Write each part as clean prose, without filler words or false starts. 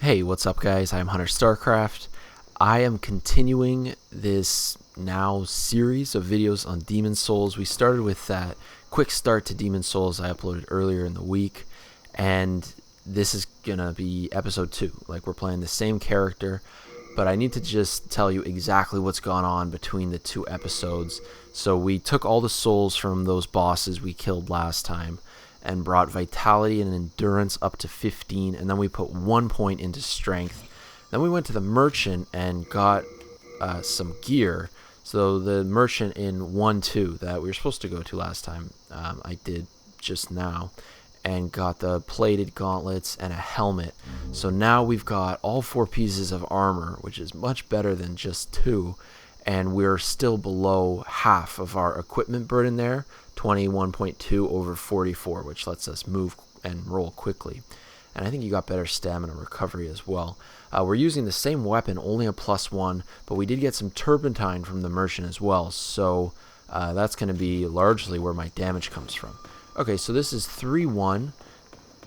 Hey, what's up guys? I'm Hunter Starcraft. I am continuing this now series of videos on Demon Souls. We started with that quick start to Demon Souls I uploaded earlier in the week, and this is gonna be episode 2. Like, we're playing the same character, but I need to just tell you exactly what's gone on between the 2 episodes. So we took all the souls from those bosses we killed last time and brought vitality and endurance up to 15, and then we put 1 point into strength. Then we went to the merchant and got some gear. So the merchant in 1-2 that we were supposed to go to last time, I did just now, and got the plated gauntlets and a helmet. So now we've got all 4 pieces of armor, which is much better than just 2, and we're still below half of our equipment burden there, 21.2 over 44, which lets us move and roll quickly. And I think you got better stamina recovery as well. We're using the same weapon, only a +1, but we did get some turpentine from the merchant as well, so that's going to be largely where my damage comes from. Okay, so this is 3-1,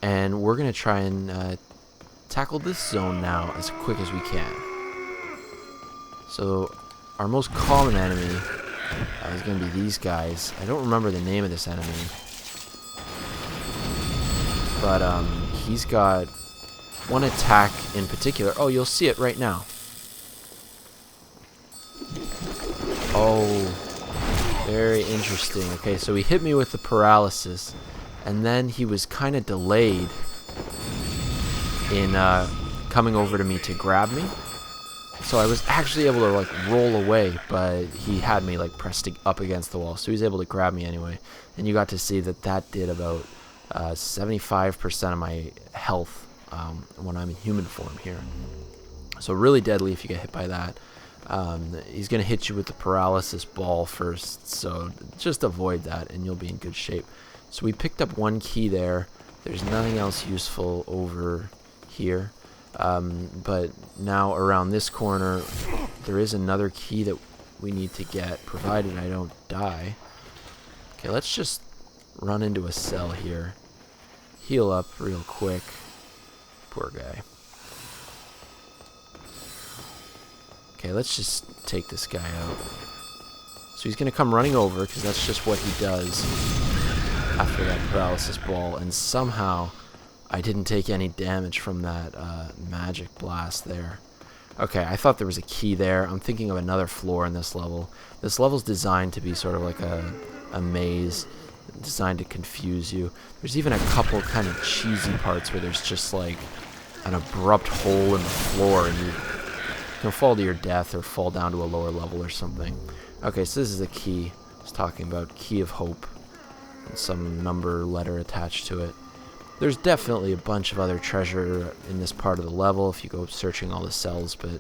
and we're going to try and tackle this zone now as quick as we can. So our most common enemy is going to be these guys. I don't remember the name of this enemy, but he's got one attack in particular. Oh, you'll see it right now. Oh, very interesting. Okay, so he hit me with the paralysis, and then he was kind of delayed in coming over to me to grab me. So I was actually able to like roll away, but he had me like pressed up against the wall, so he was able to grab me anyway. And you got to see that that did about 75% of my health when I'm in human form here. So really deadly if you get hit by that. He's going to hit you with the paralysis ball first, so just avoid that and you'll be in good shape. So we picked up 1 key there. There's nothing else useful over here. But now around this corner there is another key that we need to get, provided I don't die. Okay, let's just run into a cell here, heal up real quick. Poor guy. Okay, let's just take this guy out. So he's gonna come running over because that's just what he does after that paralysis ball, and somehow I didn't take any damage from that magic blast there. Okay, I thought there was a key there. I'm thinking of another floor in this level. This level's designed to be sort of like a maze, designed to confuse you. There's even a couple kind of cheesy parts where there's just like an abrupt hole in the floor and you can fall to your death or fall down to a lower level or something. Okay, so this is a key. I was talking about key of hope and some number letter attached to it. There's definitely a bunch of other treasure in this part of the level if you go searching all the cells, but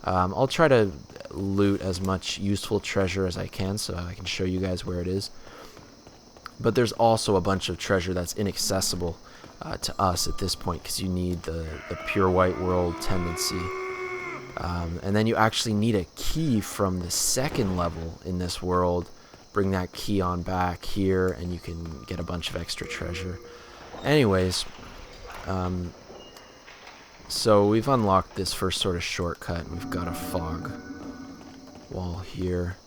I'll try to loot as much useful treasure as I can so I can show you guys where it is. But there's also a bunch of treasure that's inaccessible to us at this point because you need the pure white world tendency. And then you actually need a key from the 2nd level in this world. Bring that key on back here and you can get a bunch of extra treasure. Anyways, so we've unlocked this first sort of shortcut. We've got a fog wall here.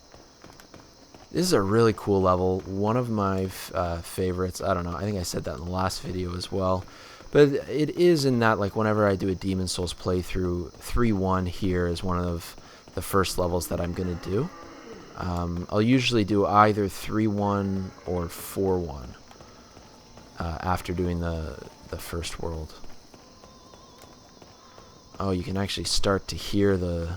This is a really cool level. One of my favorites. I don't know. I think I said that in the last video as well. But it is in that, like, whenever I do a Demon Souls playthrough, 3-1 here is one of the first levels that I'm going to do. I'll usually do either 3-1 or 4-1. After doing the first world. Oh, you can actually start to hear the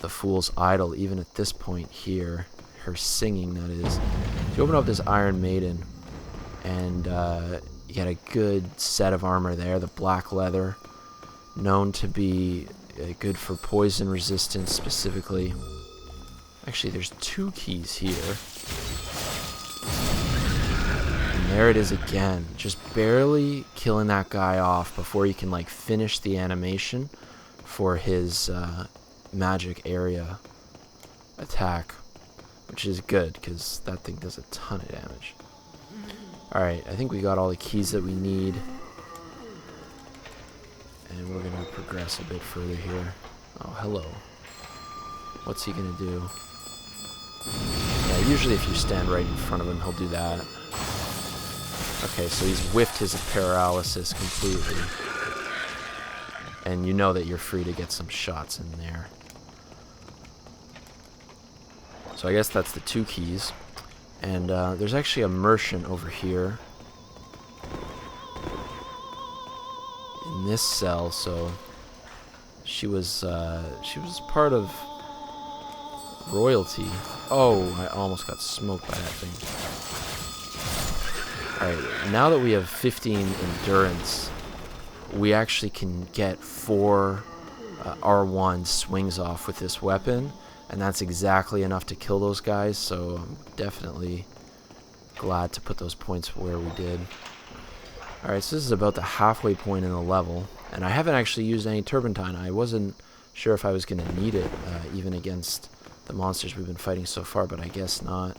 Fool's Idol even at this point here. Her singing, that is. So you open up this Iron Maiden, and you get a good set of armor there. The black leather, known to be good for poison resistance specifically. Actually, there's 2 keys here. There it is again, just barely killing that guy off before you can like finish the animation for his magic area attack, which is good because that thing does a ton of damage. Alright, I think we got all the keys that we need, and we're going to progress progress a bit further here. Oh, hello. What's he gonna do? Yeah, usually if you stand right in front of him, he'll do that. Okay, so he's whiffed his paralysis completely. And you know that you're free to get some shots in there. So I guess that's the 2 keys. And there's actually a merchant over here. In this cell, so she was part of royalty. Oh, I almost got smoked by that thing. Alright, now that we have 15 endurance, we actually can get 4 R1 swings off with this weapon, and that's exactly enough to kill those guys, so I'm definitely glad to put those points where we did. Alright, so this is about the halfway point in the level, and I haven't actually used any turpentine. I wasn't sure if I was going to need it, even against the monsters we've been fighting so far, but I guess not.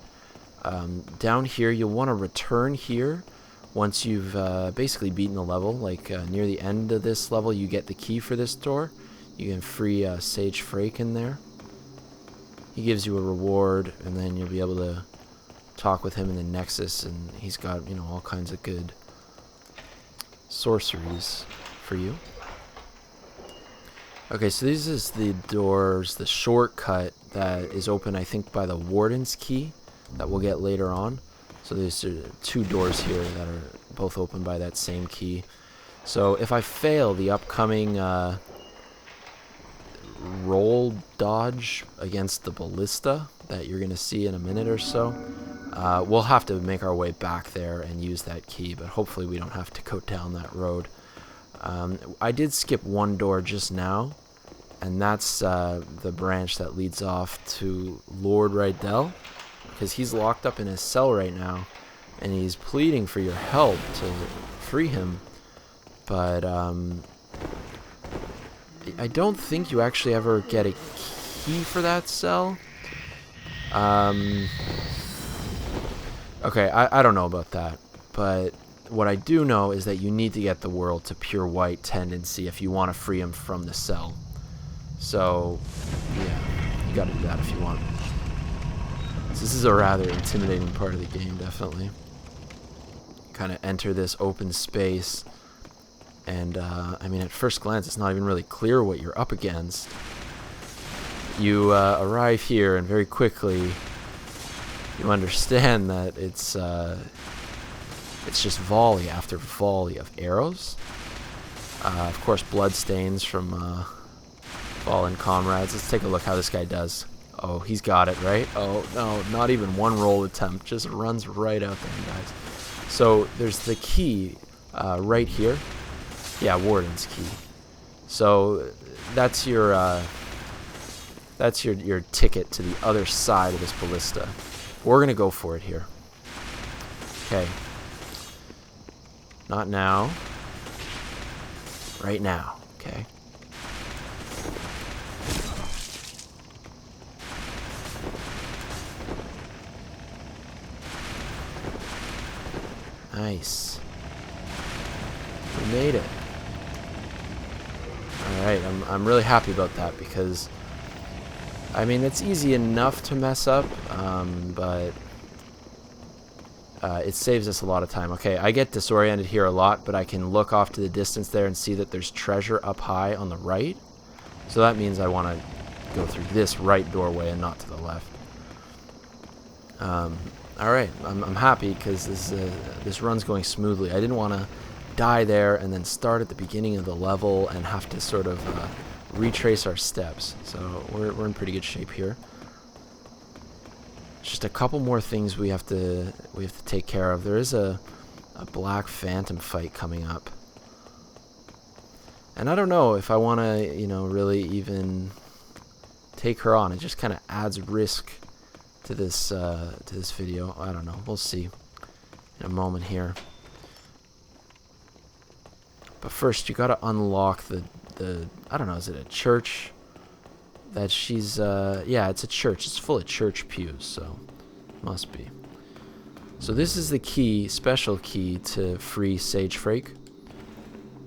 Down here, you'll want to return here once you've basically beaten the level. Like near the end of this level, you get the key for this door. You can free Sage Frake in there. He gives you a reward, and then you'll be able to talk with him in the Nexus, and he's got, you know, all kinds of good sorceries for you. Okay, so this is the doors, the shortcut that is open, I think, by the Warden's key that we'll get later on. So there's 2 doors here that are both open by that same key. So if I fail the upcoming roll dodge against the ballista that you're going to see in a minute or so, we'll have to make our way back there and use that key, but hopefully we don't have to go down that road. I did skip 1 door just now, and that's the branch that leads off to Lord Rydell, because he's locked up in his cell right now, and he's pleading for your help to free him, but I don't think you actually ever get a key for that cell. Okay, I don't know about that, but what I do know is that you need to get the world to pure white tendency if you want to free him from the cell. So, yeah, you gotta do that if you want. So this is a rather intimidating part of the game, definitely. Kind of enter this open space, and I mean, at first glance, it's not even really clear what you're up against. You arrive here, and very quickly, you understand that it's just volley after volley of arrows. Of course, bloodstains from fallen comrades. Let's take a look how this guy does. Oh, he's got it, right? Oh, no, not even 1 roll attempt. Just runs right out there, guys. So there's the key right here. Yeah, Warden's key. So that's your ticket to the other side of this ballista. We're gonna go for it here. Okay. Not now. Right now. Okay. Nice. We made it. Alright, I'm really happy about that, because I mean, it's easy enough to mess up, but it saves us a lot of time. Okay, I get disoriented here a lot, but I can look off to the distance there and see that there's treasure up high on the right. So that means I want to go through this right doorway and not to the left. Alright, I'm happy because this run's going smoothly. I didn't want to die there and then start at the beginning of the level and have to sort of retrace our steps. So we're in pretty good shape here. Just a couple more things we have to take care of. There is a black phantom fight coming up, and I don't know if I want to, you know, really even take her on. It just kind of adds risk to this video. I don't know. We'll see in a moment here. But first, you got to unlock the I don't know. Is it a church? That she's yeah, it's a church. It's full of church pews, so must be. So this is the key, special key to free Sage Frake.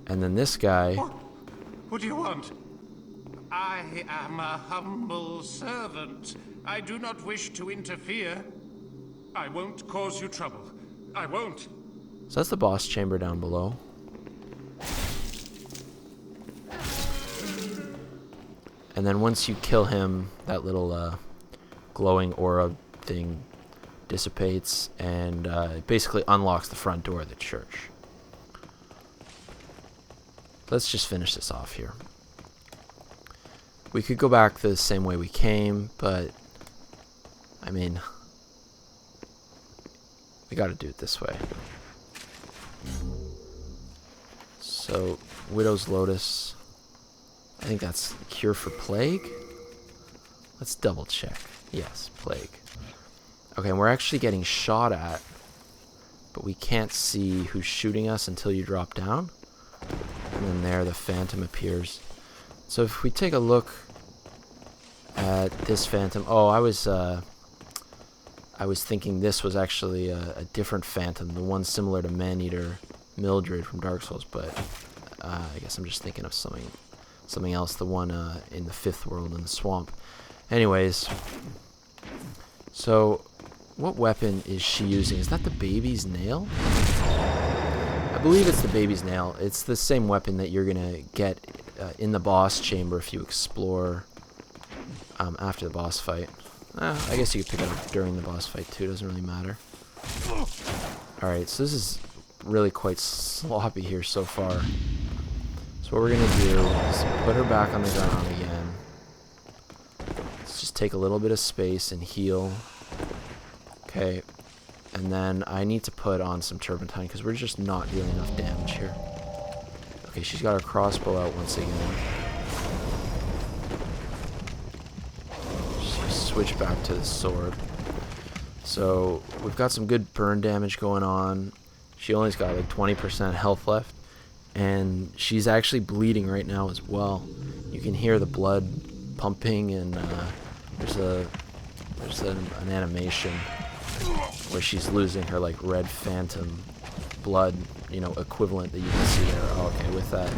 And then this guy What do you want? I am a humble servant. I do not wish to interfere. I won't cause you trouble. I won't. So that's the boss chamber down below. And then once you kill him, that little glowing aura thing dissipates, and it basically unlocks the front door of the church. Let's just finish this off here. We could go back the same way we came, but I mean, we gotta do it this way. So, Widow's Lotus, I think that's cure for plague? Let's double check. Yes, plague. Okay, and we're actually getting shot at, but we can't see who's shooting us until you drop down. And then there, the phantom appears. So if we take a look at this phantom... Oh, I was thinking this was actually a different phantom, the one similar to Man-Eater Mildred from Dark Souls, but I guess I'm just thinking of something else, the one in the fifth world in the swamp. Anyways, so what weapon is she using? Is that the baby's nail? I believe it's the baby's nail. It's the same weapon that you're gonna get in the boss chamber if you explore after the boss fight. I guess you could pick it up during the boss fight too, doesn't really matter. Alright, so this is really quite sloppy here so far. So what we're gonna do is put her back on the ground again. Let's just take a little bit of space and heal. Okay, and then I need to put on some turpentine because we're just not dealing enough damage here. Okay, she's got her crossbow out once again. Switch back to the sword. So we've got some good burn damage going on. She only's got like 20% health left, and she's actually bleeding right now as well. You can hear the blood pumping, and there's an animation where she's losing her like red phantom blood, you know, equivalent that you can see there. Oh, okay, with that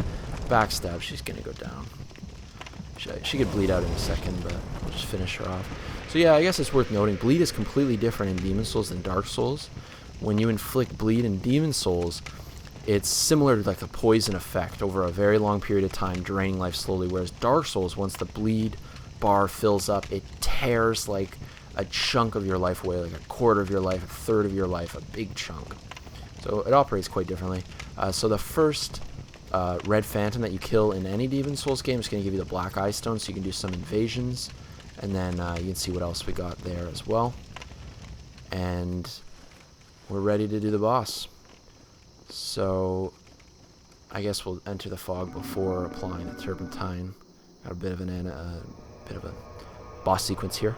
backstab, she's gonna go down. She could bleed out in a second, but we'll just finish her off. So yeah, I guess it's worth noting, bleed is completely different in Demon Souls than Dark Souls. When you inflict bleed in Demon Souls, it's similar to like a poison effect over a very long period of time, draining life slowly, whereas Dark Souls, once the bleed bar fills up, it tears like a chunk of your life away, like a quarter of your life, a third of your life, a big chunk. So it operates quite differently. So the first red phantom that you kill in any Demon Souls game is going to give you the black eye stone, so you can do some invasions, and then you can see what else we got there as well. And we're ready to do the boss. So I guess we'll enter the fog before applying the turpentine. Got a bit of a boss sequence here.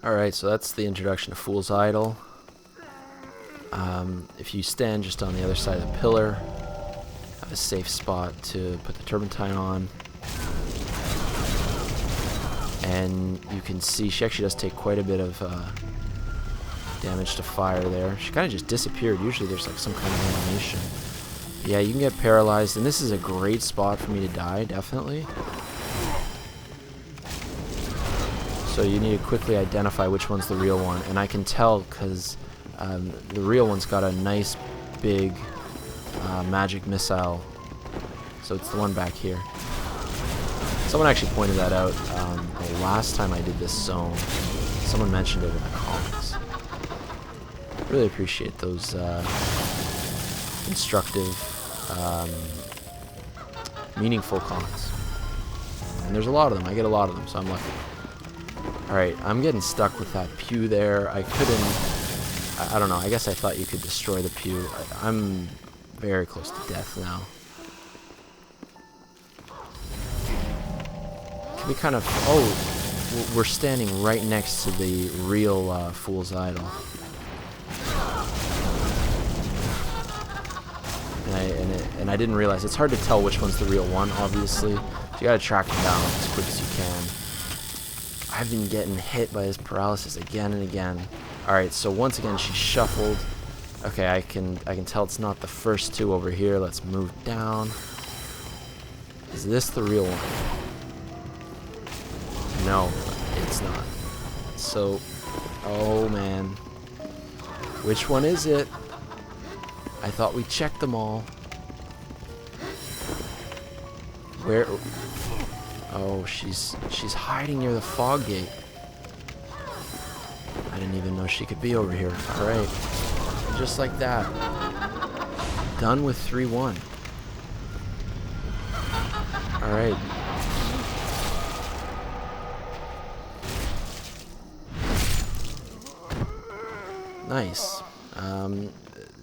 Alright, so that's the introduction to Fool's Idol. If you stand just on the other side of the pillar, have a safe spot to put the turpentine on. And you can see she actually does take quite a bit of damage to fire there. She kind of just disappeared. Usually there's like some kind of animation. Yeah, you can get paralyzed, and this is a great spot for me to die, definitely. So you need to quickly identify which one's the real one, and I can tell because the real one's got a nice big magic missile, so it's the one back here. Someone actually pointed that out the last time I did this zone. Someone mentioned it in the comments. Really appreciate those instructive, meaningful comments. And there's a lot of them. I get a lot of them, so I'm lucky. Alright, I'm getting stuck with that pew there. I couldn't... I don't know. I guess I thought you could destroy the pew. I'm very close to death now. We kind of... Oh, we're standing right next to the real Fool's Idol. And I didn't realize. It's hard to tell which one's the real one, obviously. So you gotta track them down as quick as you can. I've been getting hit by this paralysis again and again. Alright, so once again she shuffled. Okay, I can tell it's not the first two over here. Let's move down. Is this the real one? No, it's not. So, oh man. Which one is it? I thought we checked them all. Where? Oh, she's hiding near the fog gate. I didn't even know she could be over here. Alright. Just like that. Done with 3-1. Alright. Nice.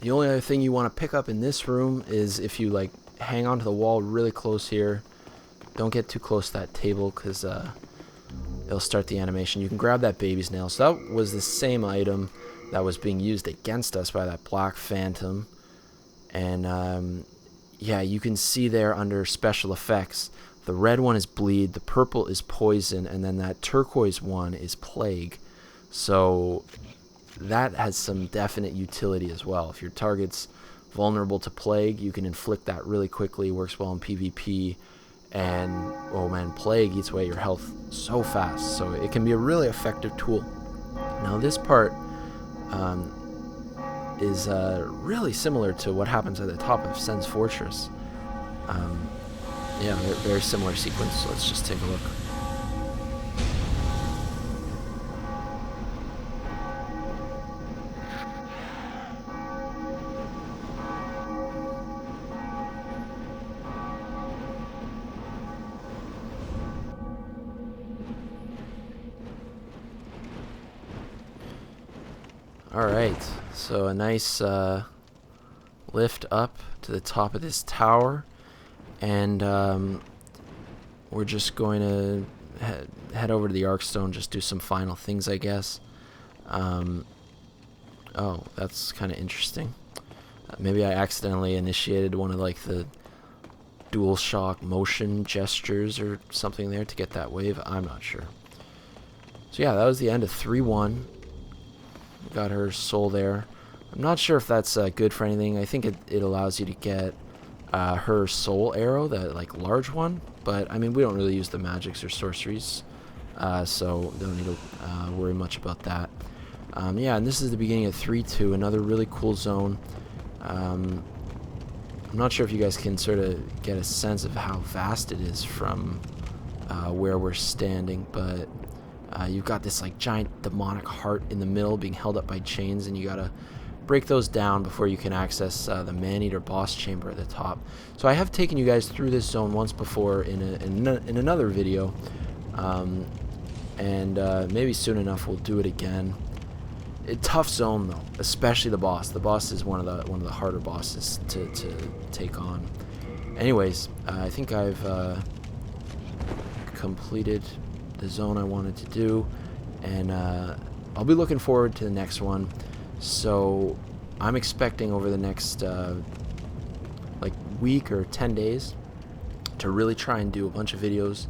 The only other thing you want to pick up in this room is if you like hang onto the wall really close here. Don't get too close to that table because it'll start the animation. You can grab that baby's nail. So that was the same item that was being used against us by that black phantom. And yeah, you can see there under special effects, the red one is bleed, the purple is poison, and then that turquoise one is plague. So that has some definite utility as well. If your target's vulnerable to plague, you can inflict that really quickly. Works well in PvP. And oh man, plague eats away your health so fast, so it can be a really effective tool. Now this part is really similar to what happens at the top of Sen's Fortress. Yeah, very similar sequence. So let's just take a look. Alright, so a nice lift up to the top of this tower, and we're just going to head over to the Arkstone, just do some final things, I guess. Oh, that's kind of interesting. Maybe I accidentally initiated one of like the dual shock motion gestures or something there to get that wave. I'm not sure. So yeah, that was the end of 3-1. Got her soul there. I'm not sure if that's good for anything. I think it allows you to get her soul arrow, that like large one. But I mean, we don't really use the magics or sorceries, so don't need to worry much about that. Yeah, and this is the beginning of 3-2, another really cool zone. I'm not sure if you guys can sort of get a sense of how vast it is from where we're standing, but you've got this like giant demonic heart in the middle being held up by chains, and you gotta break those down before you can access the man-eater boss chamber at the top. So I have taken you guys through this zone once before in another video, and maybe soon enough we'll do it again. Tough zone though, especially the boss. The boss is one of the harder bosses to take on. Anyways, I think I've completed the zone I wanted to do, and I'll be looking forward to the next one. So I'm expecting over the next like week or 10 days to really try and do a bunch of videos,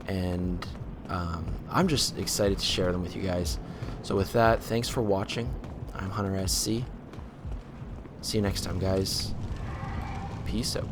and I'm just excited to share them with you guys. So with that, thanks for watching. I'm Hunter SC. See you next time, guys. Peace out.